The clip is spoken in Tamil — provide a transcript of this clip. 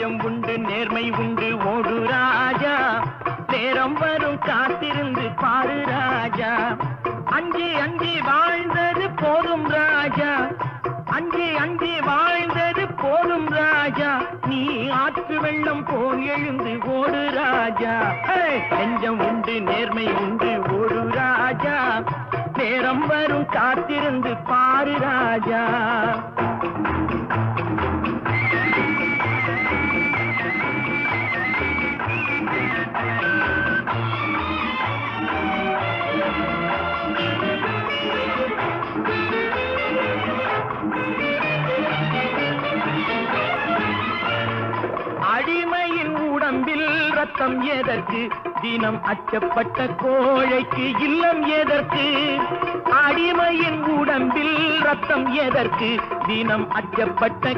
நெஞ்சம் உண்டு நேர்மை உண்டு ஓடு ராஜா, நேரம் வரும் காத்திருந்து பாரு ராஜா. அஞ்சி அஞ்சி வாழ்ந்தது போதும் ராஜா, அஞ்சி அஞ்சி வாழ்ந்தது போதும் ராஜா, நீ ஆற்று வெள்ளம் போல் எழுந்து ஓடு ராஜா. நெஞ்சம் உண்டு நேர்மை உண்டு ஓடு ராஜா, நேரம் வரும் காத்திருந்து பாரு ராஜா. அடிமையின் உடம்பில் ரத்தம் எதற்கு, தினம் அச்சப்பட்ட கோழைக்கு இல்லம் எதற்கு. அடிமையின் உடம்பில் ரத்தம் எதற்கு, தினம் அச்சப்பட்ட